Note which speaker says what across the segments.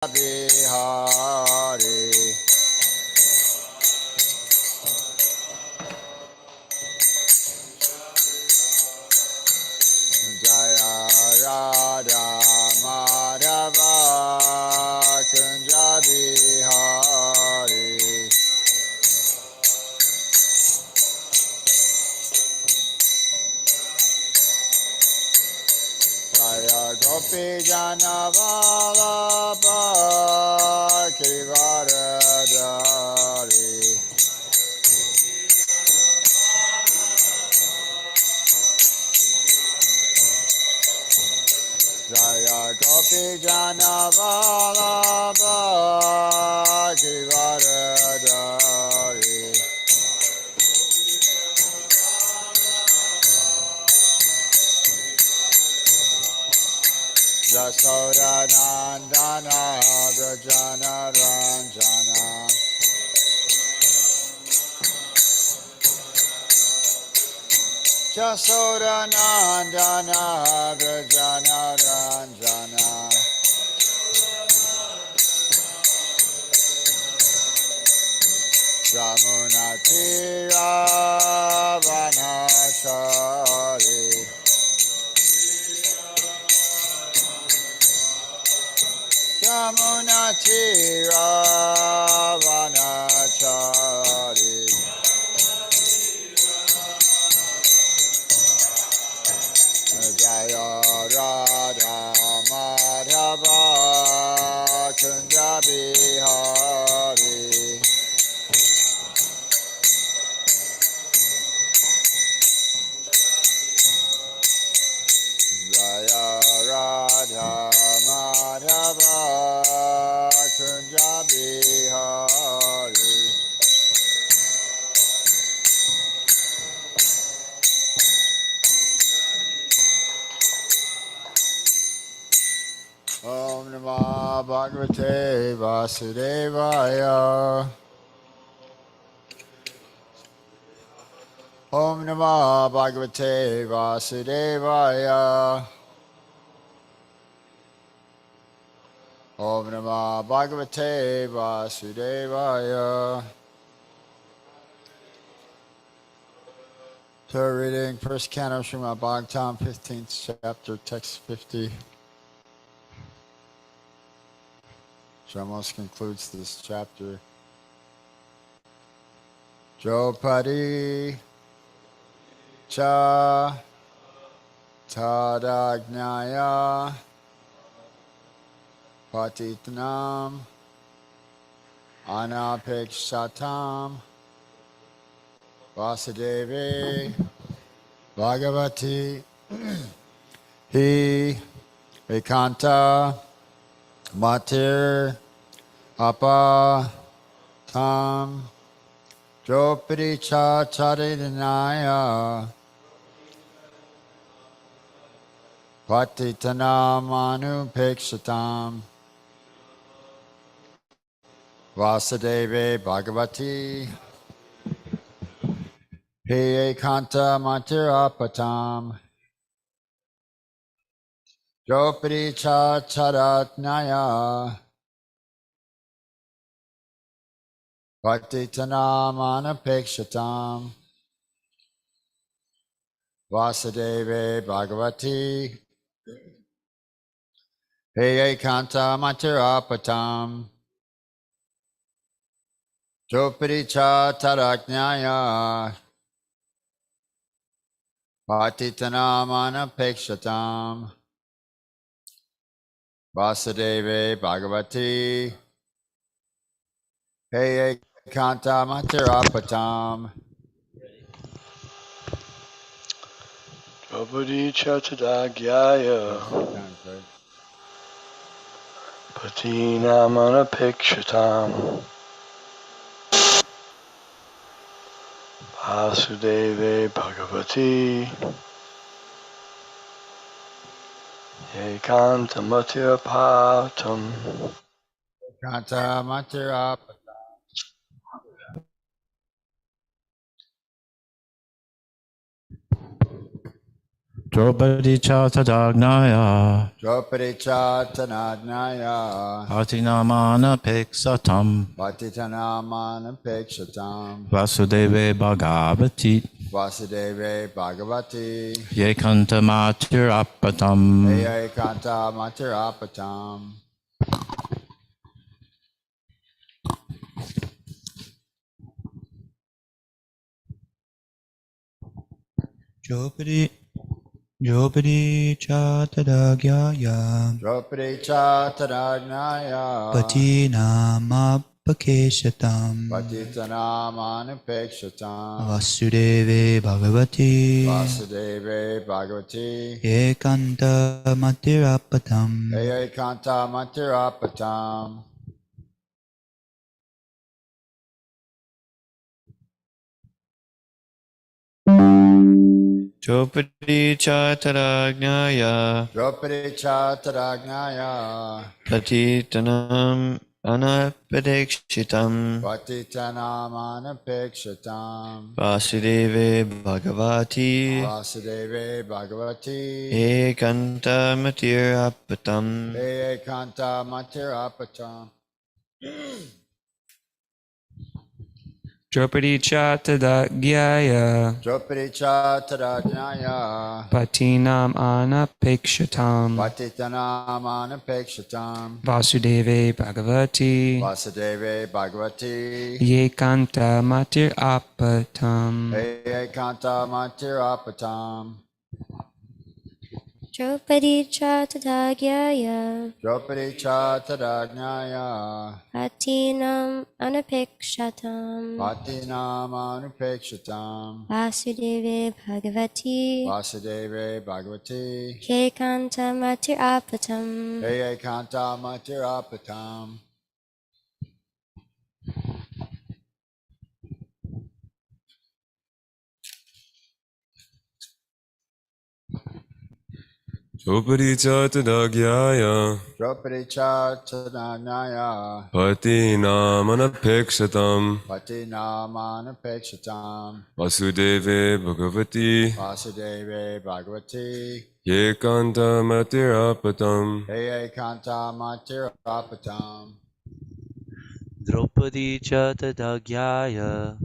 Speaker 1: Bihari Jaya Radha Madhava Kunja Bihari Jaya Gopi Jana Vallabha Kirivaradari Jaya Gopi Jana Vallabha Kirivaradari Jasoda Nandana Vrajana Ranjana Jasoda Nandana Vrajana Ranjana Jamuna Tira Vanachari Jamuna Tira Vanachari Jaya Radha Madhava Kunja Bihari Jaya Radha Madhava Kunja Bihari Om Namah Bhagavate Vasudevaya Om Namah Bhagavate Vasudevaya Om Namah Bhagavate Vasudevaya. So we're reading First Canto Srimad Bhagavatam, 15th chapter, text 50. Which almost concludes this chapter. Jopati cha tadagnaya patitnam anapekshatam Vasudevi Bhagavati Hi Ekanta Matir Apa Tam Jopati Cha Charidinaya Patitanam Anupekshatam Vasudevi Bhagavati He Ekanta Matirapatam Jopati Cha Charatnaya Patitanam Anapekshatam Vasudeve Bhagavati He Ekanta Matirapatam Jopati Cha Charatnaya Patitanam Anapekshatam Vasudeve Bhagavati He Ekanta Matirapatam
Speaker 2: Jopati Chatadagyaya Patinamanapekshatam Vasudeve Bhagavati Ekantamatirapatam
Speaker 1: Ekanta Matirapatam
Speaker 3: Draupadi Chatadagnaya
Speaker 1: Draupadi Chatanagnaya
Speaker 3: Patinamana Piksatam
Speaker 1: Patitanamanapekshatam
Speaker 3: Vasudeve Bhagavati
Speaker 1: Vasudeve Bhagavati
Speaker 3: Yekanta Matirapatam
Speaker 1: Ekanta Matirapatam.
Speaker 4: Draupadi Chatadagyaya
Speaker 1: Draupadi Chatanagnaya
Speaker 4: Patinamapakeshatam
Speaker 1: Patitanamanapekshatam
Speaker 4: Vasudeve Bhagavati
Speaker 1: Vasudeve Bhagavati
Speaker 4: Ekanta Matirapatam
Speaker 1: Ekanta Matirapatam.
Speaker 2: Draupadi Chataragnaya
Speaker 1: Draupadi Chatanagnaya
Speaker 2: Patitanam Anapadekshitam
Speaker 1: Patitanamanapekshatam
Speaker 2: Vasudeve Bhagavati
Speaker 1: Vasudeve Bhagavati
Speaker 2: Ekanta Matirapatam
Speaker 1: Ekanta Matirapatam.
Speaker 5: Draupadi Chatadagyaya
Speaker 1: Draupadi Chatanagnaya
Speaker 5: Patinam Anapekshatam
Speaker 1: Patitanamanapekshatam
Speaker 5: Vasudeve Bhagavati
Speaker 1: Vasudeve Bhagavati
Speaker 5: Yekanta Matir Apatam
Speaker 1: Ekanta Matirapatam.
Speaker 6: Draupadi Chatadagyaya
Speaker 1: Draupadi Chatanagnaya
Speaker 6: Patinam Anapekshatam
Speaker 1: Patinamanupekshatam
Speaker 6: Vasudeve Bhagavati
Speaker 1: Vasudeve Bhagavati
Speaker 6: Kekanta Matir Apatam.
Speaker 1: Ekanta Matirapatam.
Speaker 7: Draupadi Chatadagyaya
Speaker 1: Draupadi Chatanagnaya
Speaker 7: Patinamanapekshatam
Speaker 1: Patinamanupekshatam
Speaker 7: Vasudeve Bhagavati
Speaker 1: Vasudeve Bhagavati
Speaker 7: Yekanta Matirapatam
Speaker 1: Ekanta Matirapatam.
Speaker 8: Draupadi Chatadagyaya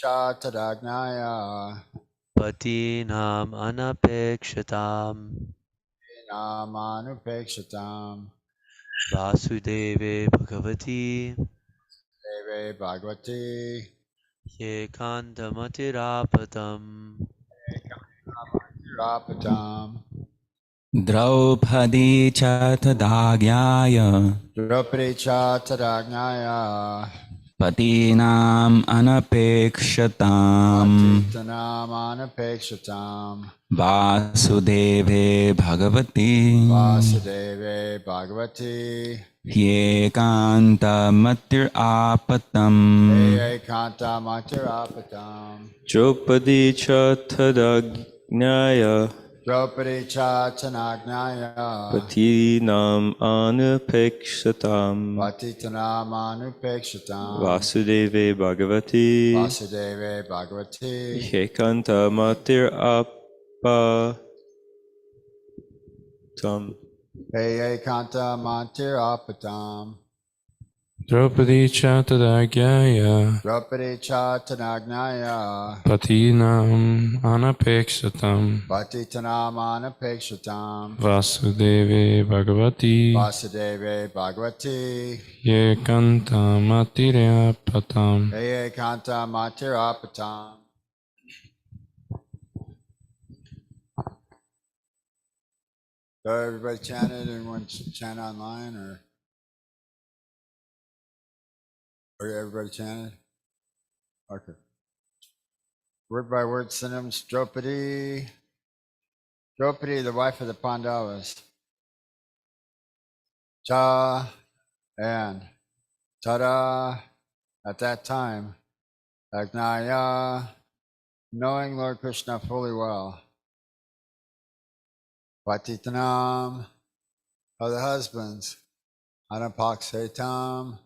Speaker 1: Chatanagnaya
Speaker 8: Patinam Anapekshatam
Speaker 1: Namanupekshatam
Speaker 8: Vasudeve Bhagavati
Speaker 1: Deve Bhagavati
Speaker 8: Yekantamatirapatam
Speaker 1: Rapatam.
Speaker 4: Draupadi Chatadagyaya
Speaker 1: Draupadi Chatanagnaya
Speaker 4: Patinam Anapekshatam
Speaker 1: Patitanamanapekshatam
Speaker 4: Vasudeve Bhagavati
Speaker 1: Vasudeve Bhagavati
Speaker 4: Yekanta Matirapatam
Speaker 1: Ekanta Matirapatam.
Speaker 2: Draupadi Chatadagnaya
Speaker 1: Draupadi Chatanagnaya
Speaker 2: Patinam Anapekshatam
Speaker 1: Patitanamanupekshatam
Speaker 2: Vasudeve Bhagavati
Speaker 1: Vasudeve Bhagavati
Speaker 2: Ekanta Matirapatam
Speaker 1: Ekanta Matirapatam.
Speaker 5: Draupadi Chatadagyaya
Speaker 1: Draupadi Chatanagnaya
Speaker 5: Patinam Anapekshatam
Speaker 1: Patitanamanapekshatam
Speaker 5: Vasudeve Bhagavati
Speaker 1: Vasudeve Bhagavati
Speaker 5: Yekanta Matirapatam.
Speaker 1: Ekanta Matirapatam. So everybody chanted, everyone chant online, or everybody chanted? Okay. Word by word synonyms. Draupadi, the wife of the Pandavas. Cha and Tada, at that time. Agnaya, knowing Lord Krishna fully well. Patitanam, of the husbands. Anapaksetam,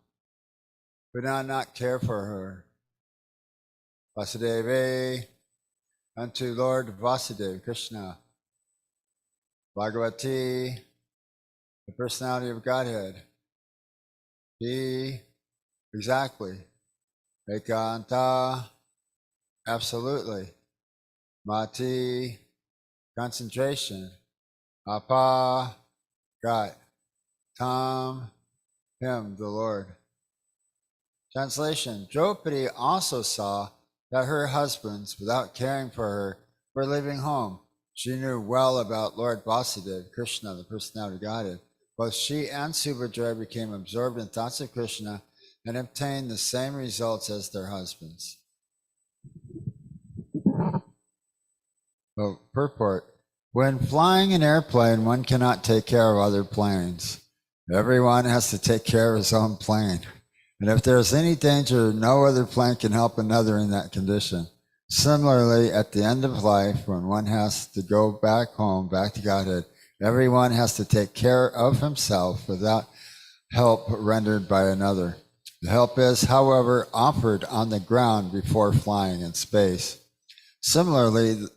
Speaker 1: who did not care for her. Vasudeva, unto Lord Vasudeva, Krishna. Bhagavati, the personality of Godhead. B, exactly. Ekanta, absolutely. Mati, concentration. Apa, God. Tam, him, the Lord. Translation. Draupadi also saw that her husbands, without caring for her, were leaving home. She knew well about Lord Vasudeva, Krishna, the personality of Godhead. Both she and Subhadra became absorbed in thoughts of Krishna and obtained the same results as their husbands. Oh, purport. When flying an airplane, one cannot take care of other planes. Everyone has to take care of his own plane. And if there's any danger, no other plane can help another in that condition. Similarly, at the end of life, when one has to go back home, back to Godhead, everyone has to take care of himself without help rendered by another. The help is, however, offered on the ground before flying in space. Similarly,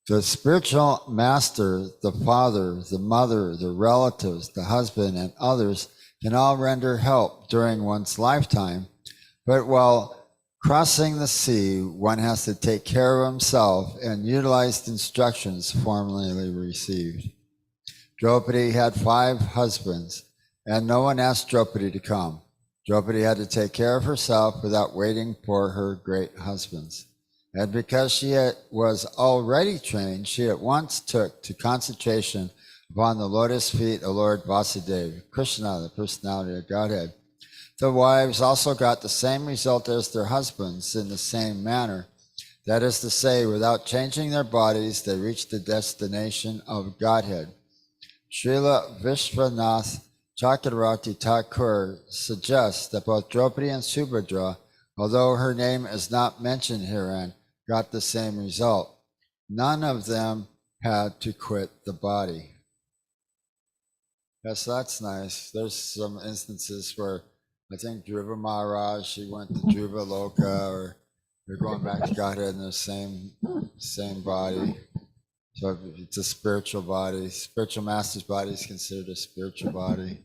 Speaker 1: the spiritual master, the father, the mother, the relatives, the husband, and others can all render help during one's lifetime, but while crossing the sea, one has to take care of himself and utilize the instructions formerly received. Draupadi had 5 husbands, and no one asked Draupadi to come. Draupadi had to take care of herself without waiting for her great husbands. And because she was already trained, she at once took to concentration upon the lotus feet of Lord Vasudeva, Krishna, the personality of Godhead. The wives also got the same result as their husbands in the same manner. That is to say, without changing their bodies, they reached the destination of Godhead. Srila Vishwanath Chakravarti Thakur suggests that both Draupadi and Subhadra, although her name is not mentioned herein, got the same result. None of them had to quit the body. Yes, that's nice. There's some instances where I think Dhruva Maharaj, she went to Dhruva Loka, or they're going back to Godhead in the same body. So it's a spiritual body. Spiritual master's body is considered a spiritual body.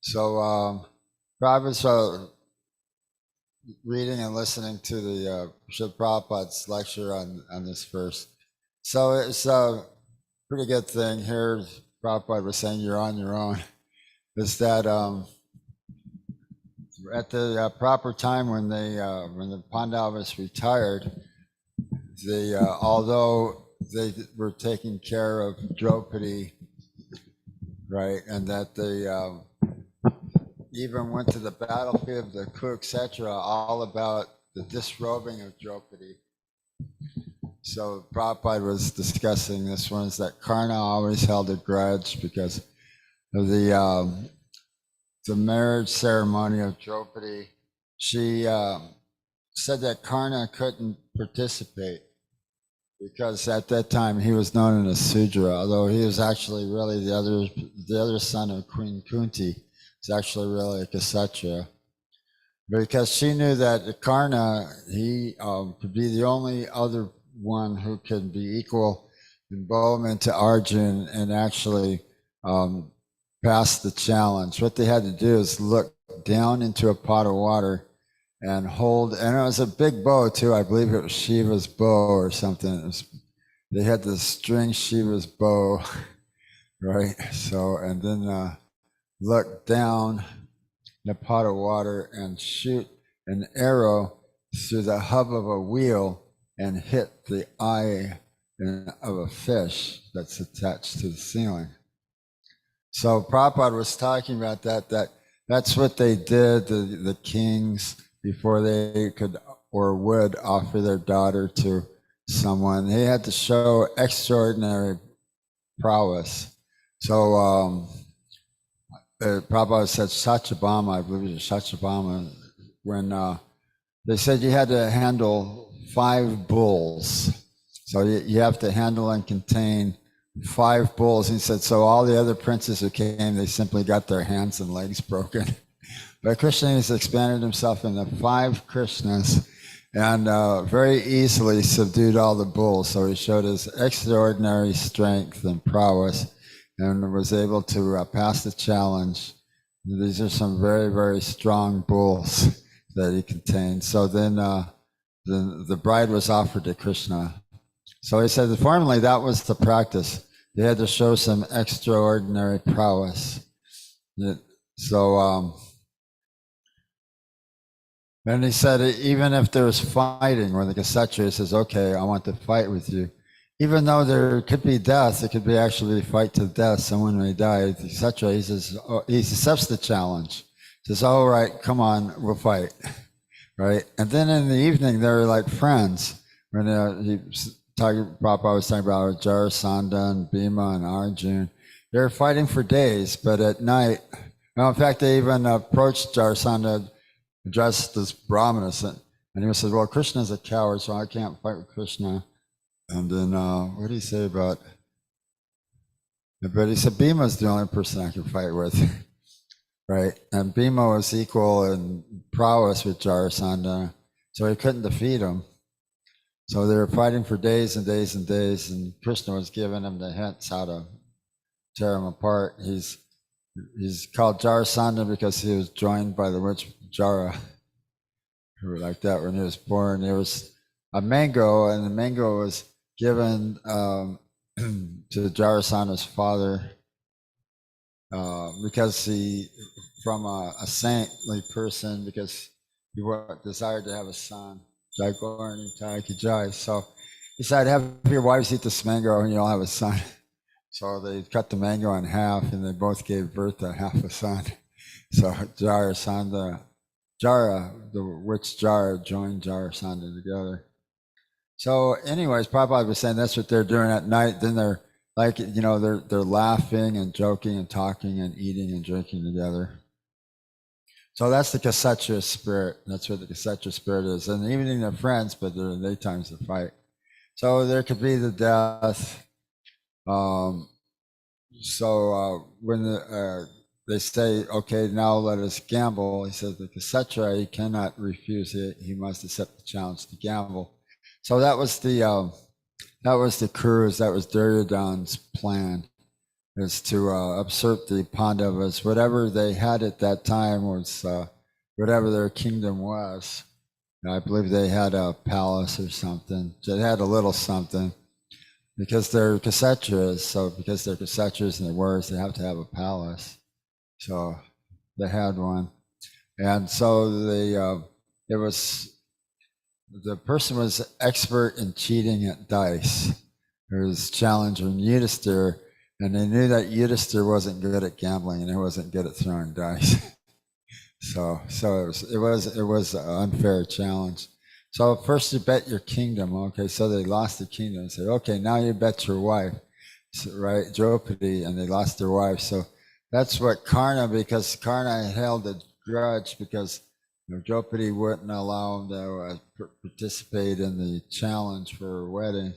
Speaker 1: So Prabhupada's reading and listening to the Srila Prabhupada's lecture on this verse. So it's a pretty good thing here. Prabhupada was saying you're on your own. Is that at the proper time when the Pandavas retired, although they were taking care of Draupadi, right, and that they even went to the battlefield of the Kurukshetra, all about the disrobing of Draupadi. So Prabhupada was discussing this one, is that Karna always held a grudge because of the marriage ceremony of Draupadi. She said that Karna couldn't participate because at that time he was known as Sudra, although he was actually really the other son of Queen Kunti. It's actually really a Kshatriya. Because she knew that Karna, he could be the only other one who can be equal in Bowman to Arjun and actually pass the challenge. What they had to do is look down into a pot of water and hold, and it was a big bow too. I believe it was Shiva's bow or something. They had to string Shiva's bow, right? So, and then look down in a pot of water and shoot an arrow through the hub of a wheel and hit the eye of a fish that's attached to the ceiling. So Prabhupada was talking about that's what they did, the kings, before they could or would offer their daughter to someone. They had to show extraordinary prowess. So Prabhupada said Satyabhama, I believe it was Satyabhama, when they said you had to handle 5 bulls. So you have to handle and contain 5 bulls. He said, so all the other princes who came, they simply got their hands and legs broken. But Krishna has expanded himself into 5 Krishnas, and very easily subdued all the bulls. So he showed his extraordinary strength and prowess and was able to pass the challenge. These are some very, very strong bulls that he contained. So then the bride was offered to Krishna. So he said that formerly that was the practice. They had to show some extraordinary prowess. So, and he said, even if there's fighting, when the Kshatriya says, okay, I want to fight with you, even though there could be death, it could be actually fight to death, someone may die, the Kshatriya, he says, he accepts the challenge. He says, all right, come on, we'll fight, right? And then in the evening, they're like friends. When Prabhupada was talking about Jarasandha and Bhima and Arjuna, they're fighting for days, but at night, well, in fact, they even approached Jarasandha dressed as Brahmanas, and he said, well, Krishna's a coward, so I can't fight with Krishna. And then, what did he say about, but he said, Bhima's the only person I can fight with, right? And Bhima was equal in prowess with Jarasandha, so he couldn't defeat him. So they were fighting for days and days and days, and Krishna was giving him the hints how to tear him apart. He's called Jarasandha because he was joined by the witch Jara, who were like that when he was born. There was a mango, and the mango was given to Jarasandha's father because he, from a saintly person, because he desired to have a son. Jai Gaurani Jai Ki Jai. So he said, have your wives eat this mango and you'll have a son. So they cut the mango in half, and they both gave birth to half a son. So Jarasandha, Jara, the witch Jara, joined Jarasandha together. So anyways, Prabhupada was saying that's what they're doing at night. Then they're like, they're laughing and joking and talking and eating and drinking together. So that's the Kshatriya spirit. That's what the Kshatriya spirit is. In the evening they're friends, but in the daytimes they fight. So there could be the death. When they say, okay, now let us gamble, he says the Kshatriya, he cannot refuse it. He must accept the challenge to gamble. So that was the cruise. That was Duryodhana's plan, is to usurp the Pandavas. Whatever they had at that time was whatever their kingdom was. I believe they had a palace or something. They had a little something. Because they're Kshatriyas, so because they're Kshatriyas and they're warriors, they have to have a palace. So they had one. And so the person was expert in cheating at dice. There was challenger Yudhisthira, and they knew that Yudhisthira wasn't good at gambling and he wasn't good at throwing dice. So it was an unfair challenge. So first you bet your kingdom. Okay, so they lost the kingdom and said, okay, now you bet your wife, right? Draupadi, and they lost their wife. So that's what Karna, because Karna held a grudge because Draupadi wouldn't allow him to participate in the challenge for her wedding.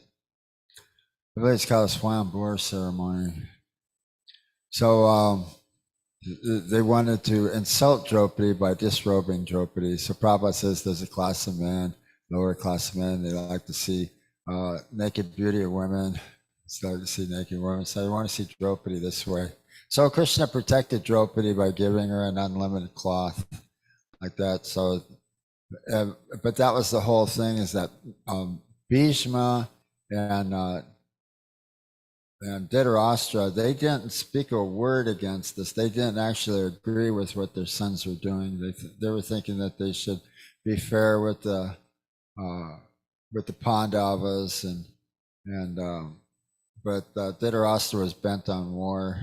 Speaker 1: I believe it's called a Swambor ceremony. So they wanted to insult Draupadi by disrobing Draupadi. So Prabhupada says there's a class of men, lower class of men, they like to see naked beauty of women. Started to see naked women. So they want to see Draupadi this way. So Krishna protected Draupadi by giving her an unlimited cloth like that. So, but that was the whole thing, is that Bhishma and Dhritarashtra, they didn't speak a word against this. They didn't actually agree with what their sons were doing. They were thinking that they should be fair with the Pandavas, but Dhritarashtra was bent on war.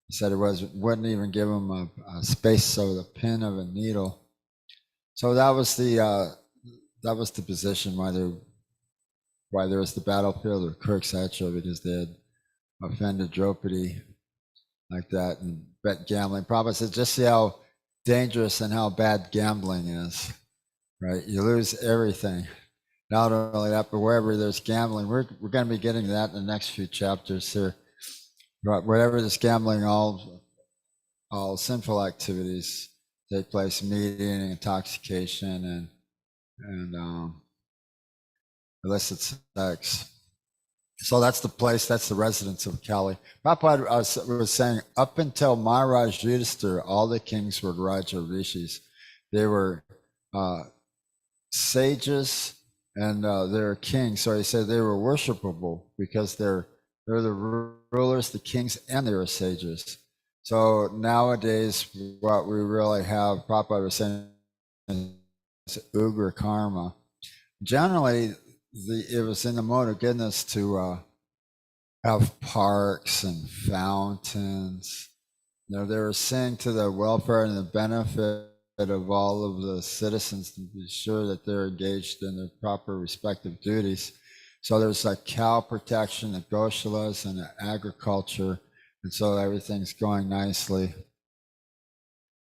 Speaker 1: He said wouldn't even give him a space so the pin of a needle. So that was the position why there was the battlefield of Kurukshetra, because they had offended Draupadi like that and bet gambling. Prabhupada said, just see how dangerous and how bad gambling is, right? You lose everything. Not only that, but wherever there's gambling, we're going to be getting to that in the next few chapters here. But wherever there's gambling, all sinful activities take place, meeting, intoxication, and illicit sex. So that's the place, that's the residence of Kali. Prabhupada was saying, up until Maharaj Yudhisthira, all the kings were Raja Rishis. They were sages and they're kings. So he said they were worshipable because they're the rulers, the kings, and they were sages. So nowadays, what we really have, Prabhupada was saying, is Ugra karma. Generally, it was in the mode of goodness to have parks and fountains. You know, they were saying to the welfare and the benefit of all of the citizens to be sure that they're engaged in their proper respective duties. So there's like cow protection, the goshalas, and the agriculture, and so everything's going nicely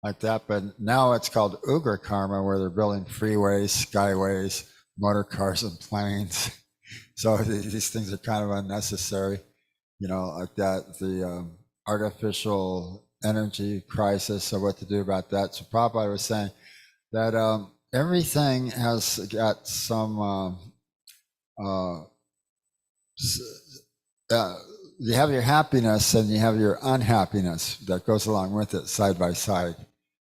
Speaker 1: like that. But now it's called Ugra karma, where they're building freeways, skyways, motor cars, and planes. So these things are kind of unnecessary, you know, like that. The artificial energy crisis, so what to do about that. So Prabhupada was saying that everything has got some, you have your happiness and you have your unhappiness that goes along with it side by side.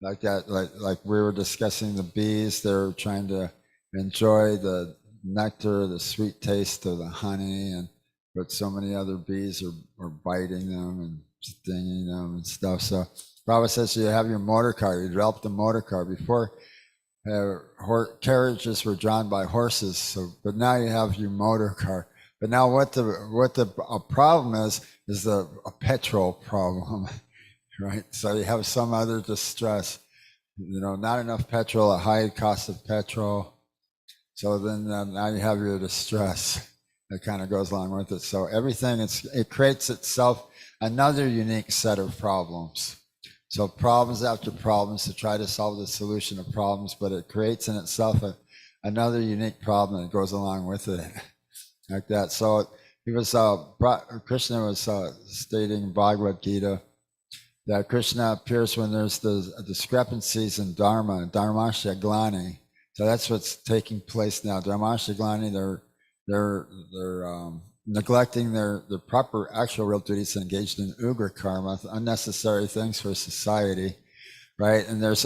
Speaker 1: Like that, like we were discussing the bees, they're trying to enjoy the nectar, the sweet taste of the honey, but so many other bees are biting them and stinging them and stuff. So Prabhupada says you have your motor car, you develop the motor car. Before carriages were drawn by horses, but now you have your motor car. But now what the problem is a petrol problem, right? So you have some other distress, you know, not enough petrol, a high cost of petrol. So then now you have your distress that kind of goes along with it. So everything, it creates itself another unique set of problems. So problems after problems to try to solve the solution of problems, but it creates in itself another unique problem that goes along with it, like that. So he was Krishna was stating Bhagavad Gita that Krishna appears when there's the discrepancies in dharma, dharmasya glani. So that's what's taking place now. Dharmasya glani, they're neglecting their proper actual real duties, engaged in Ugra karma, unnecessary things for society, right? And there's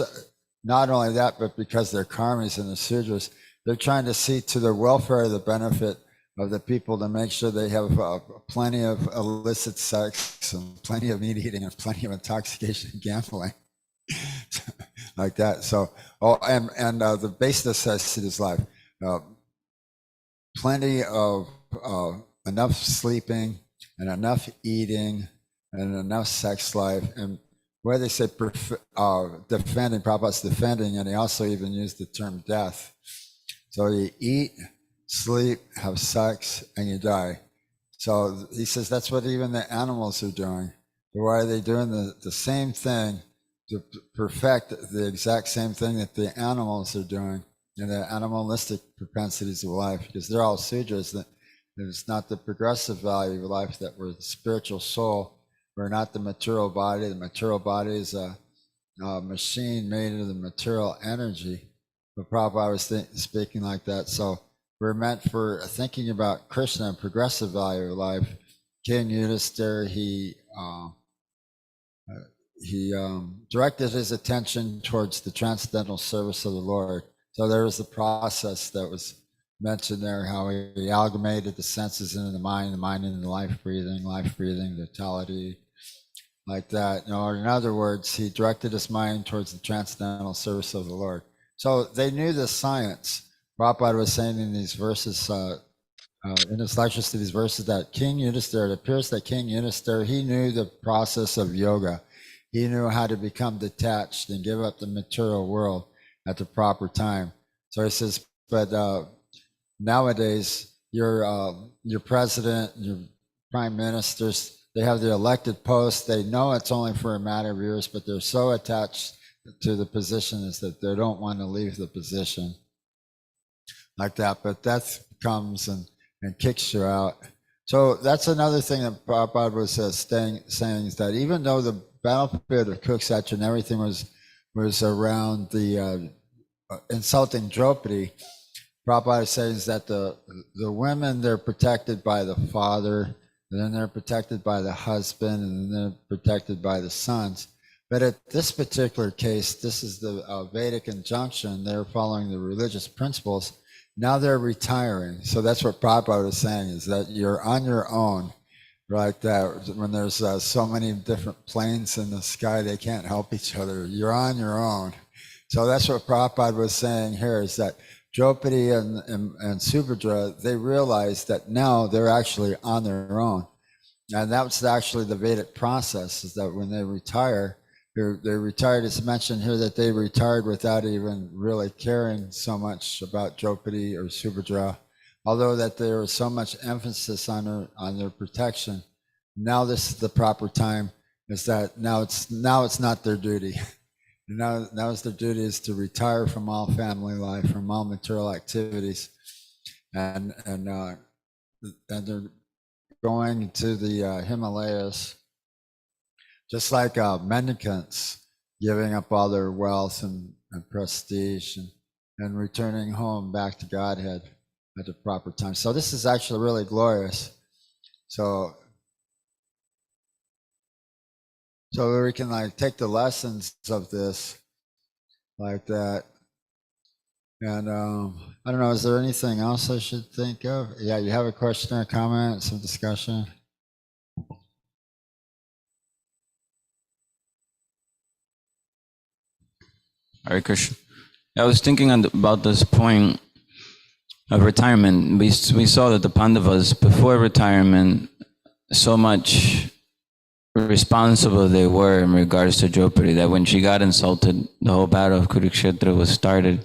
Speaker 1: not only that, but because they're karmis and the sudras, they're trying to see to the welfare, the benefit of the people, to make sure they have plenty of illicit sex and plenty of meat eating and plenty of intoxication and gambling. Like that. So, and the base necessities life, plenty of enough sleeping and enough eating and enough sex life, and where they say defending, Prabhupada's defending, and he also even used the term death. So you eat, sleep, have sex, and you die. So he says that's what even the animals are doing. Why are they doing the same thing to perfect the exact same thing that the animals are doing in the animalistic propensities of life? Because they're all sudras, that it's not the progressive value of life, that we're the spiritual soul. We're not the material body. The material body is a machine made of the material energy. But Prabhupada was speaking like that. So we're meant for thinking about Krishna and progressive value of life. King Yudhisthira, he directed his attention towards the transcendental service of the Lord. So there was the process that was mentioned there, how he amalgamated the senses into the mind into the life breathing, totality, like that. You know, or in other words, he directed his mind towards the transcendental service of the Lord. So they knew the science. Prabhupada was saying in these verses, in his lectures to these verses, that King Yudhisthira, it appears that King Yudhisthira, he knew the process of yoga. He knew how to become detached and give up the material world at the proper time. So he says, but nowadays, your president, your prime ministers, they have the elected posts. They know it's only for a matter of years, but they're so attached to the position is that they don't want to leave the position, like that. But death comes and kicks you out. So that's another thing that Prabhupada was saying, is that even though the battlefield of Kurukshetra and everything was around the insulting Draupadi, Prabhupada is saying is that the women, they're protected by the father, and then they're protected by the husband, and then they're protected by the sons. But at this particular case, this is the Vedic injunction. They're following the religious principles. Now they're retiring. So that's what Prabhupada is saying, is that you're on your own, right? That when there's so many different planes in the sky, they can't help each other. You're on your own. So that's what Prabhupada was saying here, is that Draupadi and Subhadra, they realized that now they're actually on their own. And that's actually the Vedic process, is that when they retire, they retired. It's mentioned here that they retired without even really caring so much about Draupadi or Subhadra, although that there was so much emphasis on their protection. Now this is the proper time, is that now it's not their duty. Now it's their duty is to retire from all family life, from all material activities, and they're going to the Himalayas, just like mendicants giving up all their wealth and prestige and returning home back to Godhead at the proper time. So this is actually really glorious. So we can like take the lessons of this like that. And I don't know, is there anything else I should think of? Yeah, you have a question or a comment, some discussion?
Speaker 3: Hare Krishna. I was thinking about this point of retirement. We saw that the Pandavas, before retirement, so much responsible they were in regards to Draupadi, that when she got insulted, the whole battle of Kurukshetra was started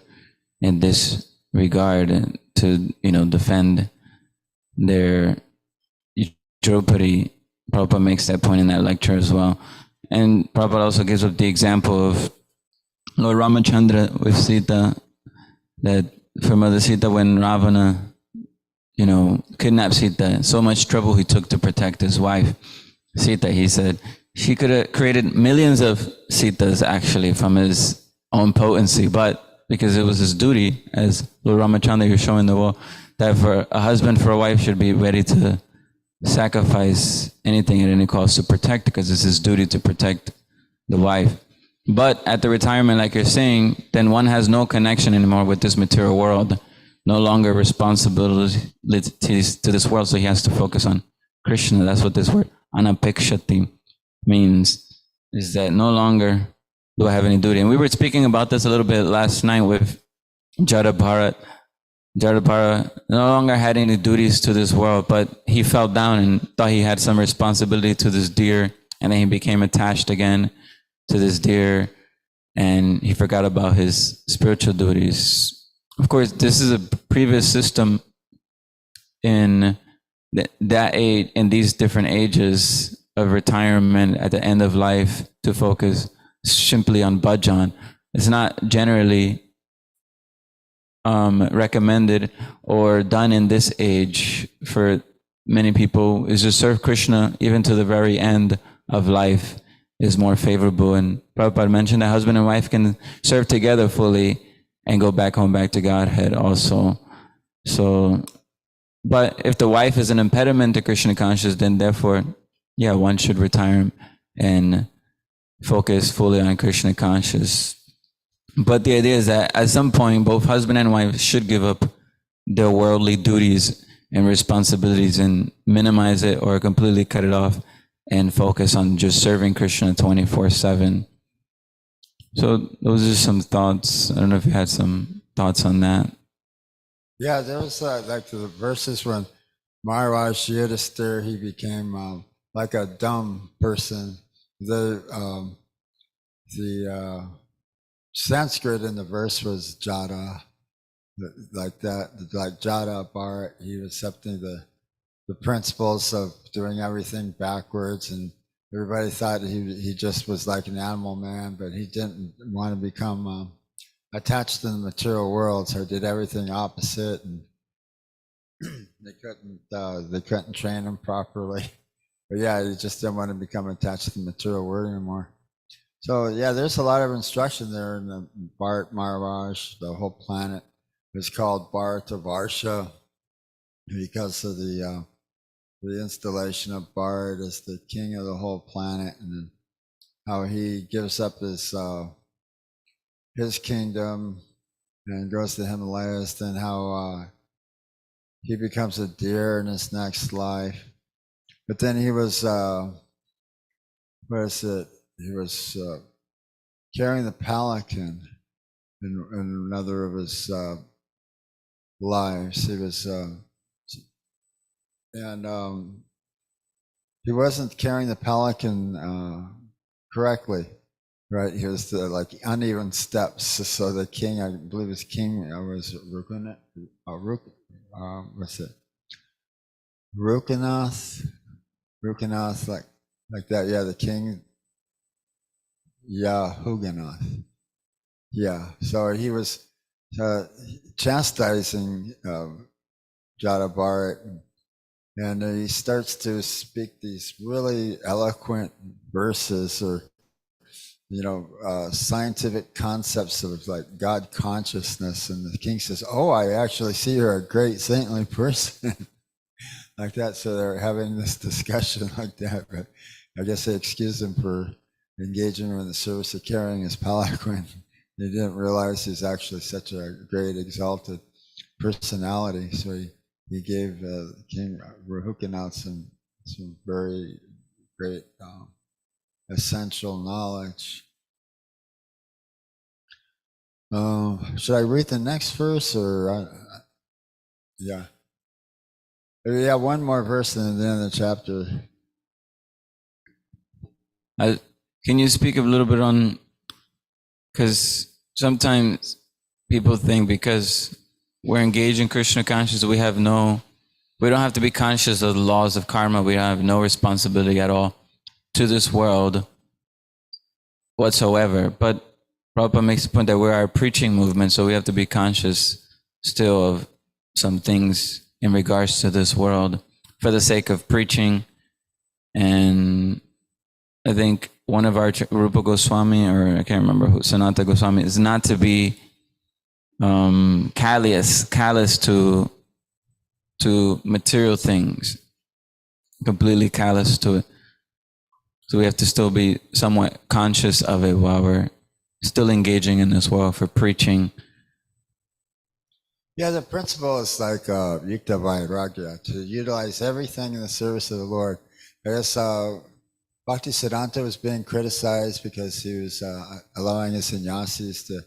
Speaker 3: in this regard, to defend their Draupadi. Prabhupada makes that point in that lecture as well. And Prabhupada also gives up the example of Lord Ramachandra with Sita, that for Mother Sita, when Ravana, kidnapped Sita, so much trouble he took to protect his wife, Sita, he said, she could have created millions of Sitas actually from his own potency, but because it was his duty, as Lord Ramachandra, you're showing the world, that for a husband, for a wife, should be ready to sacrifice anything at any cost to protect, because it's his duty to protect the wife. But at the retirement, like you're saying, then one has no connection anymore with this material world, no longer responsibilities to this world, so he has to focus on Krishna. That's what this word anapekshati means, is that no longer do I have any duty. And we were speaking about this a little bit last night with Jada Bharat. Jada Bharat no longer had any duties to this world, but he fell down and thought he had some responsibility to this deer, and then he became attached again to this deer, and he forgot about his spiritual duties. Of course, this is a previous system in that age, in these different ages of retirement at the end of life, to focus simply on bhajan. It's not generally recommended or done in this age for many people. Is to serve Krishna even to the very end of life is more favorable. And Prabhupada mentioned that husband and wife can serve together fully and go back home, back to Godhead also. So, but if the wife is an impediment to Krishna consciousness, then therefore, yeah, one should retire and focus fully on Krishna consciousness. But the idea is that at some point, both husband and wife should give up their worldly duties and responsibilities and minimize it or completely cut it off and focus on just serving Krishna 24/7. So those are some thoughts. I don't know if you had some thoughts on that.
Speaker 1: Yeah, there was like the verses when Maharaj Yudhisthira, he became like a dumb person. The Sanskrit in the verse was Jada, like that, like Jada Bharat. He was accepting the principles of doing everything backwards, and everybody thought he just was like an animal man, but he didn't want to become attached to the material world, so he did everything opposite, and they couldn't train him properly. But yeah, he just didn't want to become attached to the material world anymore. So yeah, there's a lot of instruction there in the Bharat Maharaj, the whole planet. is called Bharata Varsha because of the installation of Bharat as the king of the whole planet, and how he gives up his kingdom and goes to the Himalayas, then how he becomes a deer in his next life. But then he was, what is it? He was carrying the pelican in another of his lives. He was, he wasn't carrying the pelican correctly, right? He was like uneven steps. So the king, I believe his king was what's it? Rukanath, like that. Yeah, the king. Yeah, Huganath. Yeah, so he was chastising Jada Bharat, and he starts to speak these really eloquent verses, or scientific concepts of like God consciousness, and the king says, "Oh, I actually see you're a great saintly person," like that. So they're having this discussion like that. But I guess they excused him for engaging in the service of carrying his palanquin. They didn't realize he's actually such a great, exalted personality. So he gave King Rahukanath some very great essential knowledge. Should I read the next verse, or yeah? Yeah, one more verse in the end of the chapter.
Speaker 3: Can you speak a little bit on, because sometimes people think because we're engaged in Krishna consciousness, we don't have to be conscious of the laws of karma. We have no responsibility at all to this world whatsoever. But Prabhupada makes the point that we're our preaching movement, so we have to be conscious still of some things in regards to this world for the sake of preaching. And I think one of our Rupa Goswami, or I can't remember who, Sanata Goswami, is not to be callous to material things, completely callous to it. So we have to still be somewhat conscious of it while we're still engaging in this world for preaching.
Speaker 1: Yeah, the principle is like Yukta Vairagya, to utilize everything in the service of the Lord. I guess Bhakti Siddhanta was being criticized because he was allowing his sannyasis to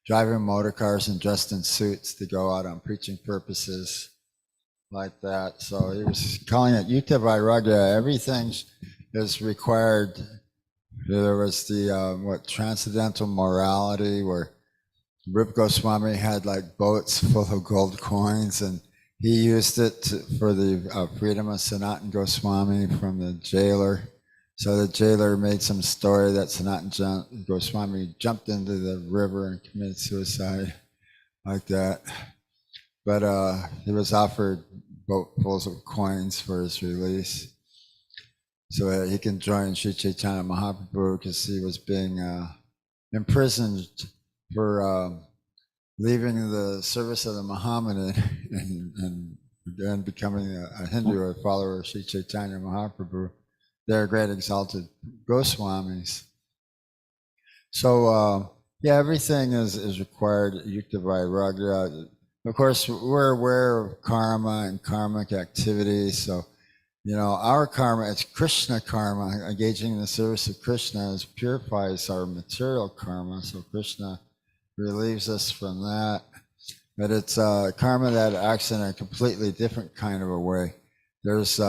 Speaker 1: drive in motor cars and dressed in suits to go out on preaching purposes like that. So he was calling it Yukta Vairagya. Everything is required. There was the transcendental morality, where Rupa Goswami had like boats full of gold coins, and he used it for the freedom of Sanatan Goswami from the jailer. So the jailer made some story that Sanatan Goswami jumped into the river and committed suicide, like that. But he was offered boatfuls of coins for his release, so that he can join Sri Chaitanya Mahaprabhu, because he was being imprisoned for leaving the service of the Mohammedan and then becoming a Hindu, a follower of Sri Chaitanya Mahaprabhu. They're great exalted Goswamis. So yeah, everything is required Yukta Vairagya. Of course, we're aware of karma and karmic activities. So, our karma, it's Krishna karma. Engaging in the service of Krishna purifies our material karma. So Krishna relieves us from that. But it's karma that acts in a completely different kind of a way. There's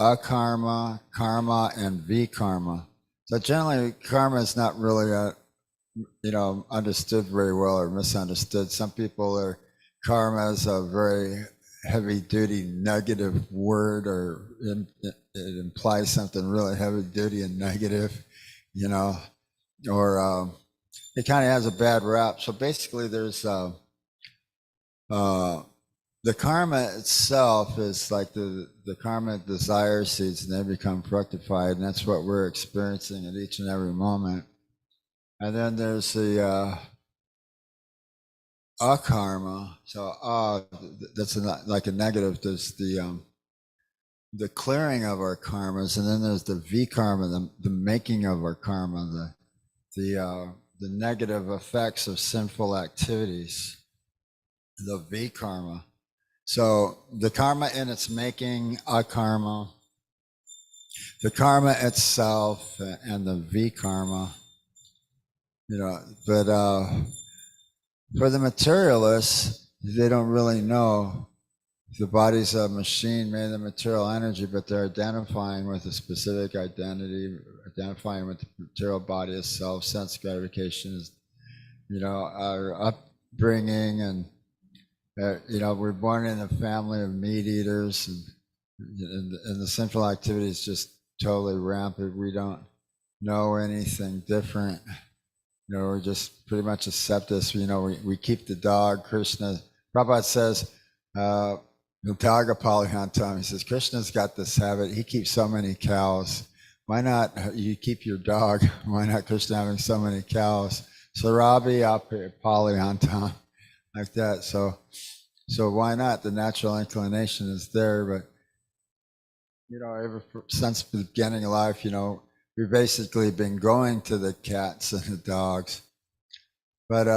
Speaker 1: akarma, karma, and vikarma. So generally, karma is not really understood very well, or misunderstood. Some people are karma is a very heavy-duty negative word, or it implies something really heavy-duty and negative, or it kind of has a bad rap. So basically, there's the karma itself is like the karma desire seeds, and they become fructified, and that's what we're experiencing at each and every moment. And then there's the akarma. So that's like a negative. There's the clearing of our karmas, and then there's the vikarma, the making of our karma, the negative effects of sinful activities, the vikarma. So the karma in its making, akarma, the karma itself, and the vikarma. But for the materialists, they don't really know. The body's a machine made of material energy, but they're identifying with a specific identity, identifying with the material body itself. Sense gratification is, our upbringing, and we're born in a family of meat eaters, and the sinful activity is just totally rampant. We don't know anything different. We just pretty much accept this. We keep the dog. Krishna, Prabhupada says, Nutagapalihantam, he says, Krishna's got this habit. He keeps so many cows. Why not you keep your dog? Why not Krishna having so many cows? Sarabi Palihantam, like that. So why not? The natural inclination is there, but ever since the beginning of life, we've basically been going to the cats and the dogs. But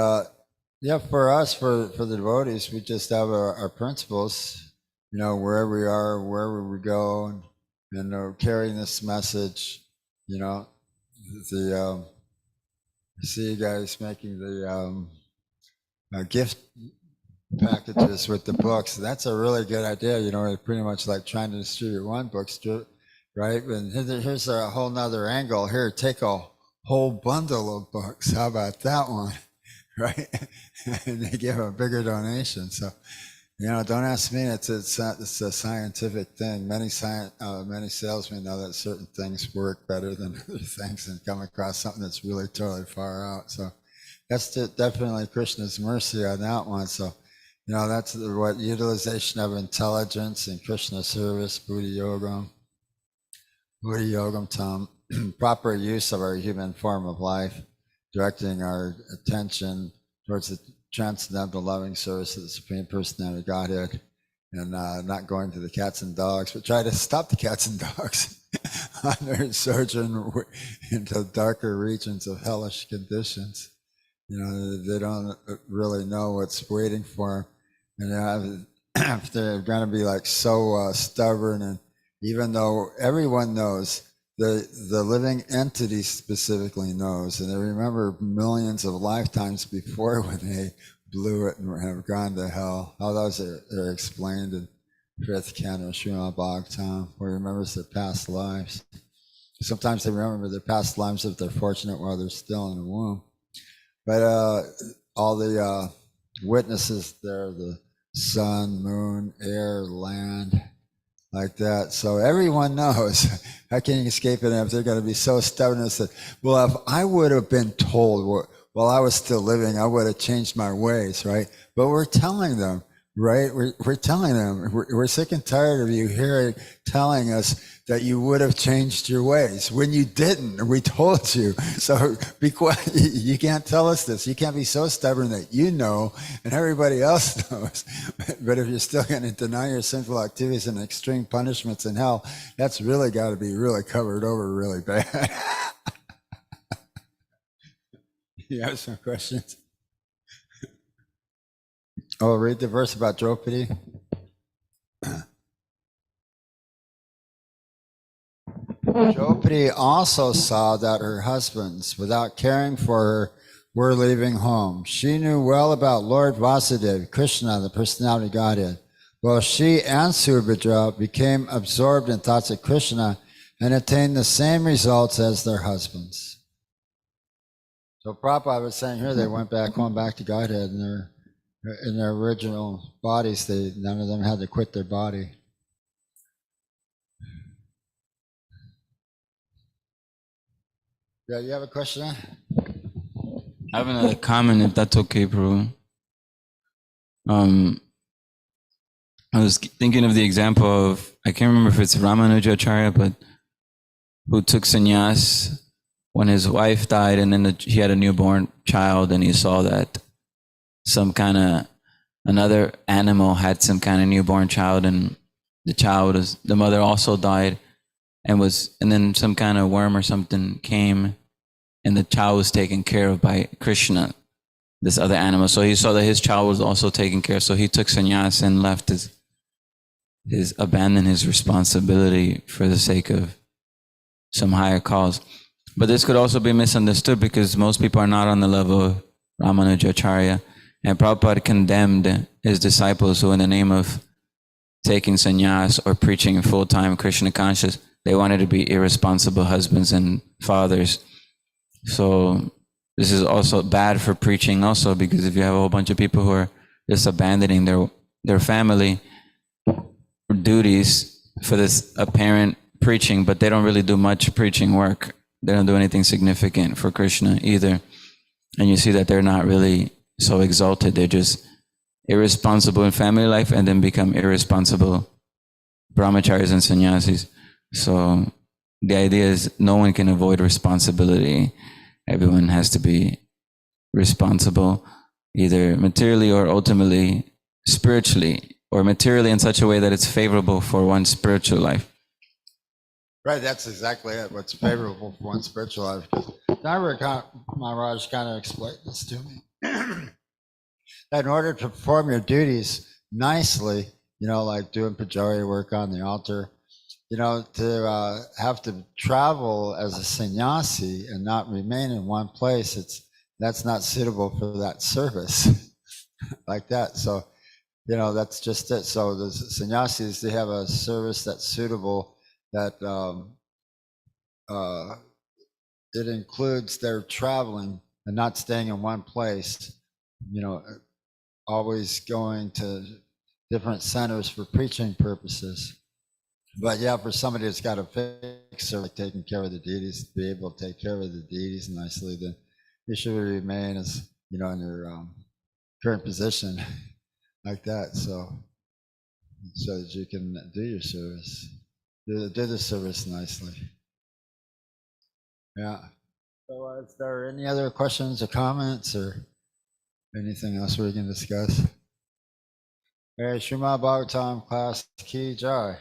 Speaker 1: for us, for the devotees, we just have our principles, wherever we are, wherever we go, and carrying this message. I see you guys making the gift packages with the books. That's a really good idea. We're pretty much like trying to distribute one book, right? And here's a whole nother angle. Here, take a whole bundle of books. How about that one? Right? And they give a bigger donation. So, don't ask me. It's a scientific thing. Many salesmen know that certain things work better than other things, and come across something that's really totally far out. So that's definitely Krishna's mercy on that one. So, that's what utilization of intelligence in Krishna service, Buddhi Yogam Tam, proper use of our human form of life, directing our attention towards the transcendental loving service of the Supreme Personality of Godhead, and not going to the cats and dogs, but try to stop the cats and dogs on their sojourn into darker regions of hellish conditions. They don't really know what's waiting for them. And if they're going to be like so stubborn, and even though everyone knows, the living entity specifically knows, and they remember millions of lifetimes before when they blew it and have gone to hell. How those are explained in 5th canto Srimad Bhagavatam, where it remembers their past lives. Sometimes they remember their past lives if they're fortunate while they're still in the womb. But all the witnesses there, the sun, moon, air, land, like that. So everyone knows. How can you escape it if they're going to be so stubborn and say, well, if I would have been told while I was still living, I would have changed my ways, right? But we're telling them, right? We're telling them, we're sick and tired of you telling us that you would have changed your ways when you didn't. We told you. So be quiet. You can't tell us this. You can't be so stubborn that you know and everybody else knows. But if you're still going to deny your sinful activities and extreme punishments in hell, that's really got to be really covered over really bad. You have some questions? Oh, read the verse about Draupadi. Draupadi also saw that her husbands, without caring for her, were leaving home. She knew well about Lord Vasudeva, Krishna, the personality of Godhead. Both she and Subhadra became absorbed in thoughts of Krishna and attained the same results as their husbands. So Prabhupada was saying here, they went back to Godhead in their original bodies. None of them had to quit their body. Yeah, you have a question?
Speaker 3: I have another comment, if that's okay, Prabhu. I was thinking of the example of, I can't remember if it's Ramanujacharya, but who took sannyas when his wife died, and then he had a newborn child, and he saw that another animal had some kind of newborn child, and the mother also died, and then some kind of worm or something came, and the child was taken care of by Krishna, this other animal. So he saw that his child was also taken care of. So he took sannyas and left abandoned his responsibility for the sake of some higher cause. But this could also be misunderstood because most people are not on the level of Ramanujacharya. And Prabhupada condemned his disciples who, in the name of taking sannyas or preaching full-time Krishna conscious, they wanted to be irresponsible husbands and fathers. So this is also bad for preaching also, because if you have a whole bunch of people who are just abandoning their family duties for this apparent preaching, but they don't really do much preaching work. They don't do anything significant for Krishna either. And you see that they're not really so exalted. They're just irresponsible in family life and then become irresponsible brahmacharis and sannyasis. So the idea is no one can avoid responsibility. Everyone has to be responsible, either materially or ultimately spiritually, or materially in such a way that it's favorable for one's spiritual life.
Speaker 1: Right, that's exactly it. What's favorable for one's spiritual life. Narayana Maharaj kind of explained this to me. That in order to perform your duties nicely, like doing pujari work on the altar, to have to travel as a sannyasi and not remain in one place, that's not suitable for that service like that. So, that's just it. So the sannyasis, they have a service that's suitable, that it includes their traveling and not staying in one place, always going to different centers for preaching purposes. But yeah, for somebody that's got a fixer, like taking care of the deities, to be able to take care of the deities nicely, then you should remain as, in your current position like that. So that you can do your service, do the service nicely. Yeah. So is there any other questions or comments or anything else we can discuss? Hey, Srimad Bhagavatam class ki jai.